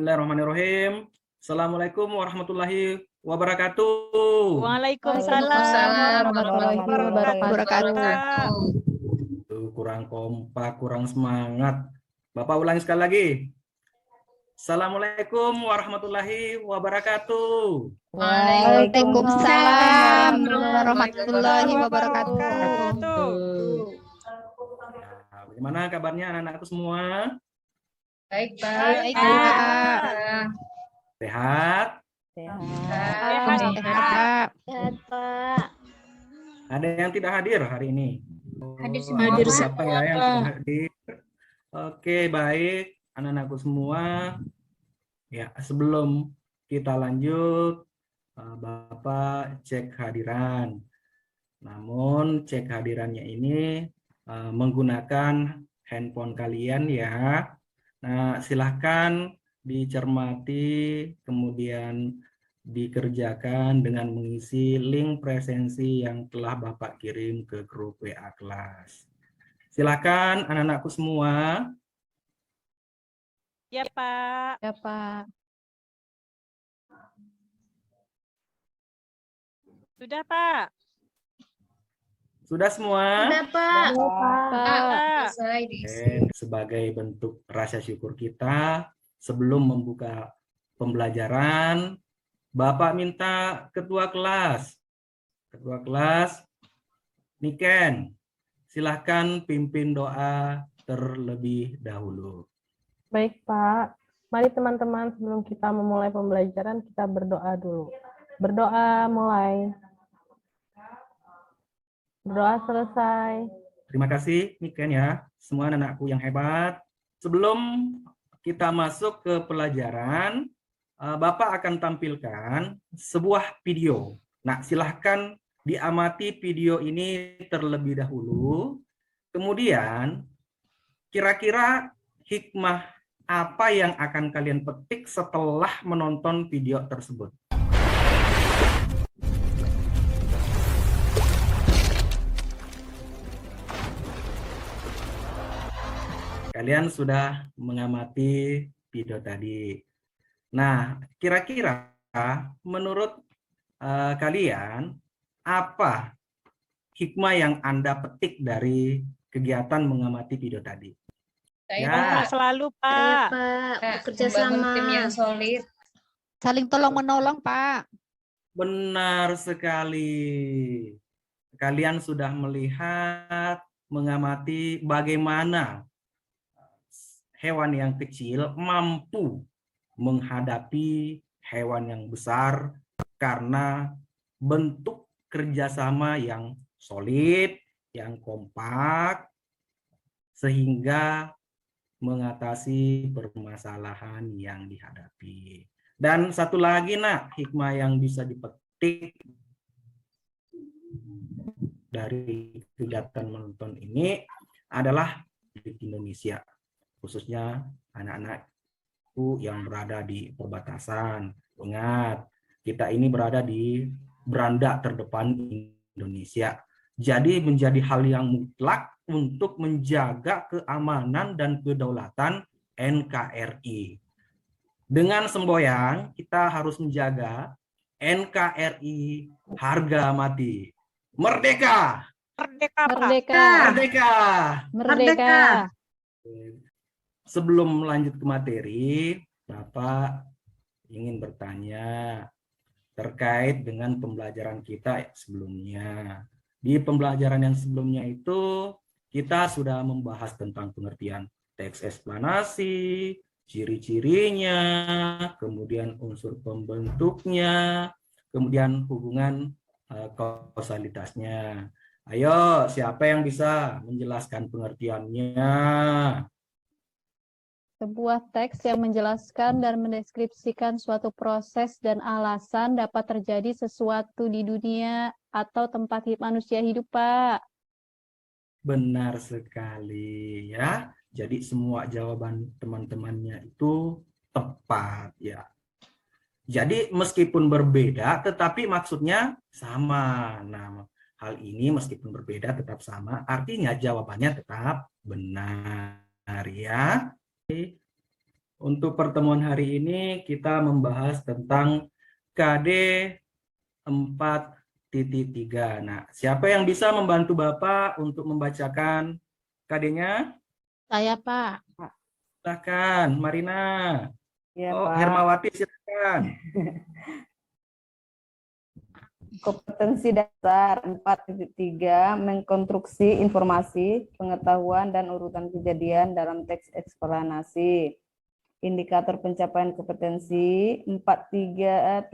Bismillahirrahmanirrahim. Assalamualaikum warahmatullahi wabarakatuh. Waalaikumsalam warahmatullahi wabarakatuh. Tuh, kurang kompak, kurang semangat. Bapak ulangi sekali lagi. Assalamualaikum warahmatullahi wabarakatuh. Waalaikumsalam warahmatullahi wabarakatuh. Nah, bagaimana kabarnya anak-anakku semua? Baik, Baik, Pak. Pak. Sehat? Sehat. Ada yang tidak hadir hari ini? Hadir semua, Hadir Pak. siapa ya yang tidak hadir? Oke, baik anak-anakku semua. Ya, sebelum kita lanjut, Bapak cek hadiran. Namun cek hadirannya ini menggunakan handphone kalian ya. Nah, silahkan dicermati, kemudian dikerjakan dengan mengisi link presensi yang telah Bapak kirim ke grup WA kelas. Silakan anak-anakku semua. Ya, Pak. Ya, Pak. Sudah, Pak. Sudah semua? Sudah, Pak. Pak. Selesai diisi. Sebagai bentuk rasa syukur kita, sebelum membuka pembelajaran, Bapak minta Ketua kelas Niken, silahkan pimpin doa terlebih dahulu. Baik, Pak. Mari teman-teman, sebelum kita memulai pembelajaran, kita berdoa dulu. Berdoa mulai. Berdoa selesai. Terima kasih Niken ya, semua anak-anakku yang hebat. Sebelum kita masuk ke pelajaran, Bapak akan tampilkan sebuah video. Nah, silahkan diamati video ini terlebih dahulu. Kemudian, kira-kira hikmah apa yang akan kalian petik setelah menonton video tersebut? Kalian sudah mengamati video tadi. Nah, kira-kira menurut kalian apa hikmah yang Anda petik dari kegiatan mengamati video tadi? Ya, selalu, Pak. Pak. Bekerja sama. Tim yang solid. Saling tolong-menolong, Pak. Benar sekali. Kalian sudah melihat, mengamati bagaimana hewan yang kecil mampu menghadapi hewan yang besar karena bentuk kerjasama yang solid, yang kompak, sehingga mengatasi permasalahan yang dihadapi. Dan satu lagi, Nak, hikmah yang bisa dipetik dari kegiatan menonton ini adalah di Indonesia, khususnya anak-anakku yang berada di perbatasan. Ingat, kita ini berada di beranda terdepan Indonesia. Jadi menjadi hal yang mutlak untuk menjaga keamanan dan kedaulatan NKRI. Dengan semboyan, kita harus menjaga NKRI harga mati. Merdeka! Merdeka, Pak. Merdeka. Merdeka! Merdeka. Sebelum lanjut ke materi, Bapak ingin bertanya terkait dengan pembelajaran kita sebelumnya. Di pembelajaran yang sebelumnya itu, kita sudah membahas tentang pengertian teks eksplanasi, ciri-cirinya, kemudian unsur pembentuknya, kemudian hubungan kausalitasnya. Ayo, siapa yang bisa menjelaskan pengertiannya? Sebuah teks yang menjelaskan dan mendeskripsikan suatu proses dan alasan dapat terjadi sesuatu di dunia atau tempat manusia hidup, Pak. Benar sekali ya. Jadi semua jawaban teman-temannya itu tepat ya. Jadi meskipun berbeda tetapi maksudnya sama. Nah, hal ini meskipun berbeda tetap sama, artinya jawabannya tetap benar ya. Untuk pertemuan hari ini kita membahas tentang KD 4.3. Nah, siapa yang bisa membantu Bapak untuk membacakan KD-nya? Saya, Pak. Silakan, Marina. Ya, Oh, Pak. Hermawati, silakan. Kompetensi dasar 4.3 mengkonstruksi informasi, pengetahuan, dan urutan kejadian dalam teks eksplanasi. Indikator pencapaian kompetensi 4.3.1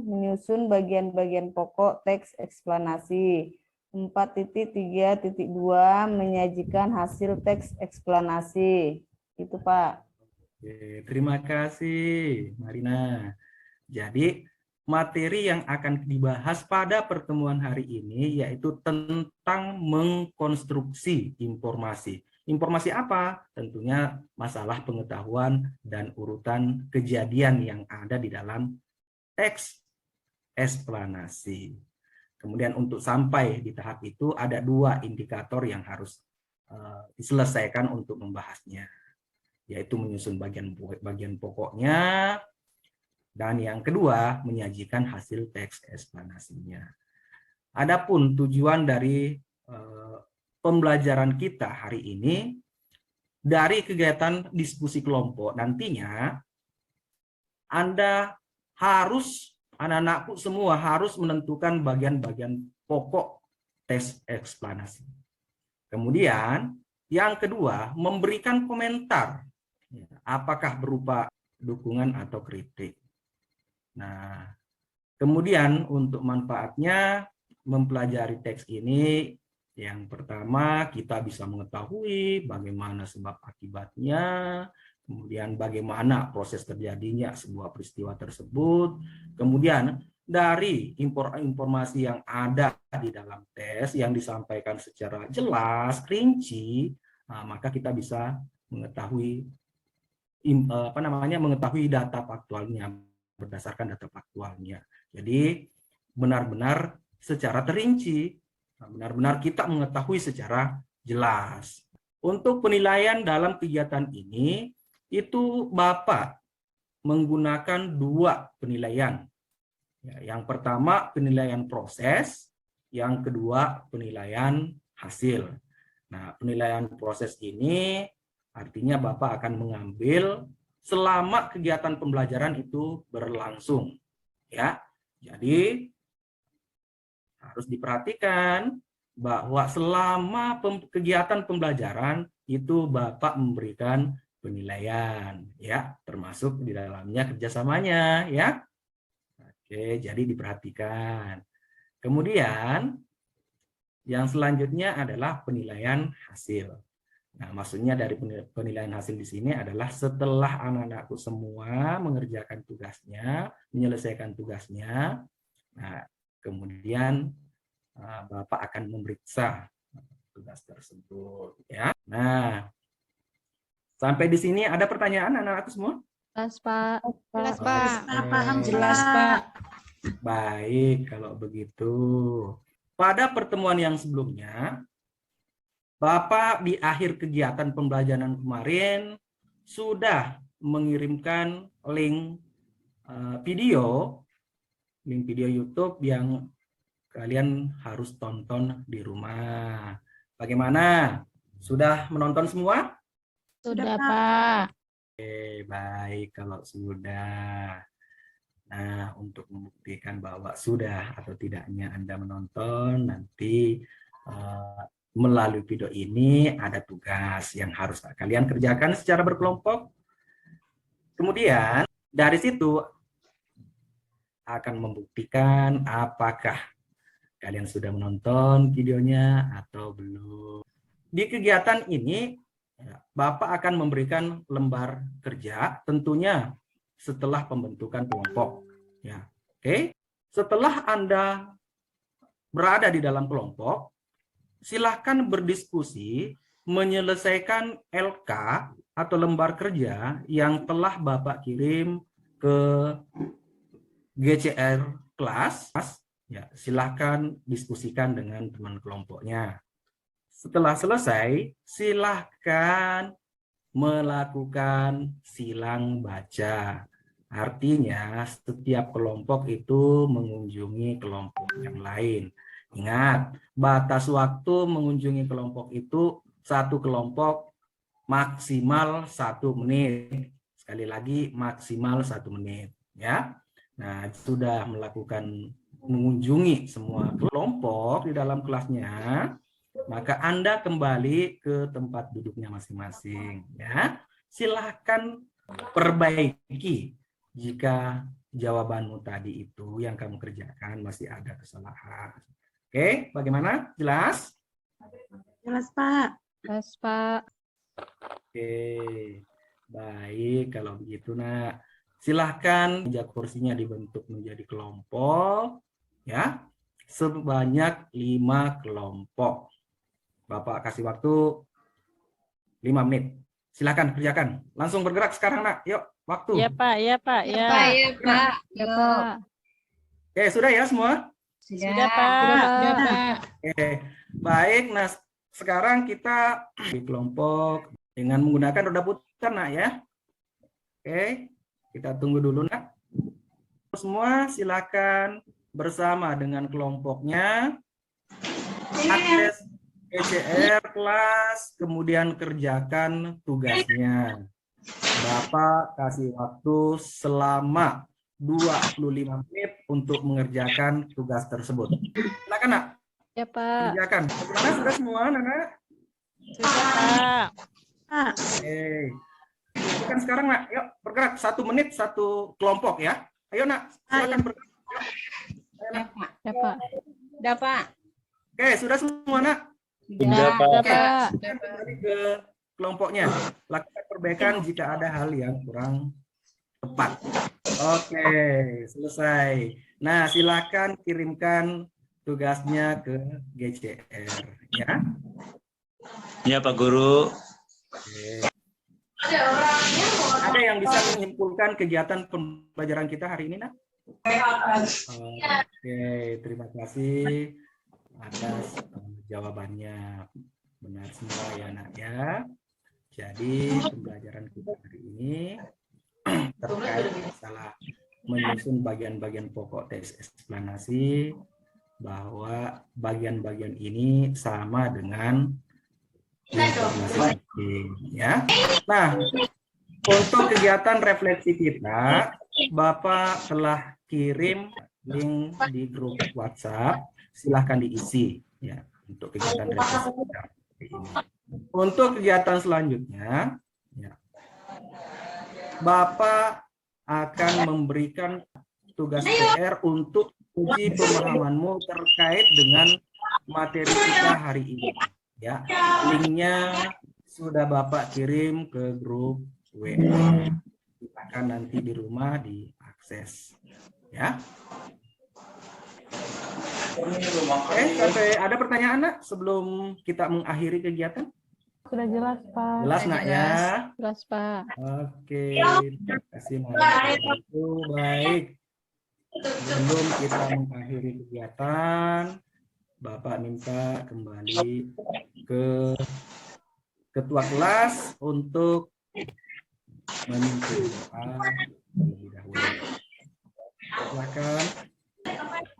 menyusun bagian-bagian pokok teks eksplanasi. 4.3.2 menyajikan hasil teks eksplanasi. Itu, Pak. Oke, terima kasih, Marina. Jadi, materi yang akan dibahas pada pertemuan hari ini yaitu tentang mengkonstruksi informasi. Informasi apa? Tentunya masalah pengetahuan dan urutan kejadian yang ada di dalam teks eksplanasi. Kemudian untuk sampai di tahap itu ada 2 indikator yang harus diselesaikan untuk membahasnya, yaitu menyusun bagian pokoknya, dan yang kedua menyajikan hasil teks eksplanasinya. Adapun tujuan dari pembelajaran kita hari ini, dari kegiatan diskusi kelompok, nantinya Anda harus, anak-anakku semua harus menentukan bagian-bagian pokok teks eksplanasi. Kemudian yang kedua, memberikan komentar, apakah berupa dukungan atau kritik. Nah, kemudian untuk manfaatnya mempelajari teks ini, yang pertama kita bisa mengetahui bagaimana sebab akibatnya, kemudian bagaimana proses terjadinya sebuah peristiwa tersebut, kemudian dari informasi yang ada di dalam tes yang disampaikan secara jelas, rinci, maka kita bisa mengetahui mengetahui data faktualnya, berdasarkan data faktualnya. Jadi benar-benar secara terinci, benar-benar kita mengetahui secara jelas. Untuk penilaian dalam kegiatan ini, itu Bapak menggunakan 2 penilaian. Yang pertama penilaian proses, yang kedua penilaian hasil. Nah, penilaian proses ini artinya Bapak akan mengambil selama kegiatan pembelajaran itu berlangsung. Ya, jadi harus diperhatikan bahwa selama kegiatan pembelajaran itu Bapak memberikan penilaian, ya, termasuk di dalamnya kerjasamanya, ya. Oke, jadi diperhatikan. Kemudian yang selanjutnya adalah penilaian hasil. Nah, maksudnya dari penilaian hasil di sini adalah setelah anak-anakku semua mengerjakan tugasnya, menyelesaikan tugasnya, nah, kemudian Bapak akan memeriksa tugas tersebut, ya. Nah, sampai di sini ada pertanyaan anak-anakku semua? Jelas, Pak. Jelas, Pak. Paham jelas, Pak. Baik, kalau begitu. Pada pertemuan yang sebelumnya, Bapak di akhir kegiatan pembelajaran kemarin sudah mengirimkan link video YouTube yang kalian harus tonton di rumah. Bagaimana? Sudah menonton semua? Sudah, Pak. Oke, baik kalau sudah. Nah, untuk membuktikan bahwa sudah atau tidaknya Anda menonton, nanti melalui video ini ada tugas yang harus kalian kerjakan secara berkelompok. Kemudian dari situ akan membuktikan apakah kalian sudah menonton videonya atau belum. Di kegiatan ini Bapak akan memberikan lembar kerja, tentunya setelah pembentukan kelompok. Ya, oke. Setelah Anda berada di dalam kelompok, silahkan berdiskusi menyelesaikan LK atau lembar kerja yang telah Bapak kirim ke GCR kelas. Ya, silahkan diskusikan dengan teman kelompoknya. Setelah selesai, silahkan melakukan silang baca. Artinya setiap kelompok itu mengunjungi kelompok yang lain. Ingat, batas waktu mengunjungi kelompok itu satu kelompok maksimal 1 menit. Sekali lagi maksimal 1 menit. Ya. Nah, sudah melakukan mengunjungi semua kelompok di dalam kelasnya, maka Anda kembali ke tempat duduknya masing-masing. Ya. Silahkan perbaiki jika jawabanmu tadi itu yang kamu kerjakan masih ada kesalahan. Oke, bagaimana? Jelas? Jelas, Pak. Jelas, Pak. Oke, baik kalau begitu, Nak. Silahkan meja kursinya dibentuk menjadi kelompok, ya, sebanyak 5 kelompok. Bapak kasih waktu 5 menit. Silahkan kerjakan. Langsung bergerak sekarang, Nak. Yuk, waktu. Ya, Pak. Ya, Pak. Ya, Ya. Pak. Ya, Pak. Ya, Pak. Oke, sudah ya semua? Sudah, Pak. Sudah, Pak. Oke, baik. Nah, sekarang kita di kelompok dengan menggunakan roda putar, Nak, ya. Oke, kita tunggu dulu, Nak. Semua silakan bersama dengan kelompoknya. Akses PCR kelas, kemudian kerjakan tugasnya. Bapak kasih waktu selama 25 menit untuk mengerjakan tugas tersebut. Silakan, Nak. Ya, Pak. Kerjakan. Bagaimana sudah semua, Nak? Sudah, Pak. Pak. Oke. Kan sekarang, Nak. Yuk, bergerak. 1 menit, 1 kelompok ya. Ayo, Nak. Silakan bergerak. Ayo, Nak. Ya, Pak. Sudah, Pak. Oke, sudah semua, Nak. Ya, Pak. Sudah, Pak. Kembali ke kelompoknya. Lakukan perbaikan jika ada hal yang kurang tepat. Oke, selesai. Nah, silakan kirimkan tugasnya ke GCR, ya. Ya, Pak Guru. Oke. Ada yang bisa menyimpulkan kegiatan pembelajaran kita hari ini, Nak? Oke, terima kasih atas jawabannya. Benar semua ya, Nak, ya. Jadi pembelajaran kita hari ini terkait masalah menyusun bagian-bagian pokok teks eksplanasi, bahwa bagian-bagian ini sama dengan informasi ya. Nah, untuk kegiatan refleksi kita, Bapak telah kirim link di grup WhatsApp, silahkan diisi ya untuk kegiatan refleksi kita ini. Untuk kegiatan selanjutnya, ya, Bapak akan memberikan tugas PR untuk uji pemahamanmu terkait dengan materi kita hari ini. Ya, linknya sudah Bapak kirim ke grup WA. Akan nanti di rumah diakses. Ya. Sampai ada pertanyaan, Nak, sebelum kita mengakhiri kegiatan? Sudah jelas, Pak. Jelas, Nak, ya? Jelas, Pak. Oke, terima kasih, Nak. Itu baik. Sebelum kita mengakhiri kegiatan, Bapak minta kembali ke ketua kelas untuk memimpin doa terlebih dahulu. Silakan.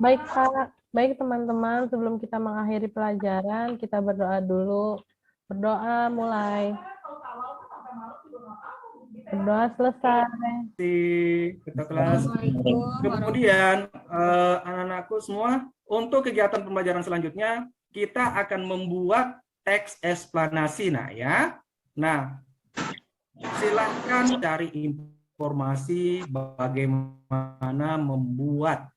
Baik, Pak. Baik, teman-teman. Sebelum kita mengakhiri pelajaran, kita berdoa dulu. Berdoa mulai. Berdoa selesai. Ketua kelas. Kemudian anak-anakku semua, untuk kegiatan pembelajaran selanjutnya kita akan membuat teks eksplanasi, Nak, ya. Nah, silakan cari informasi bagaimana membuat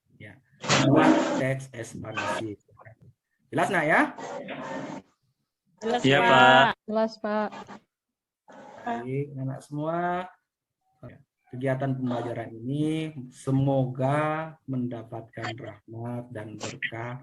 teks eksplanasi. Jelas, Nak, ya? Jelas, Iya, Pak. Pak. Jelas, Pak. Baik, anak semua. Kegiatan pembelajaran ini semoga mendapatkan rahmat dan berkah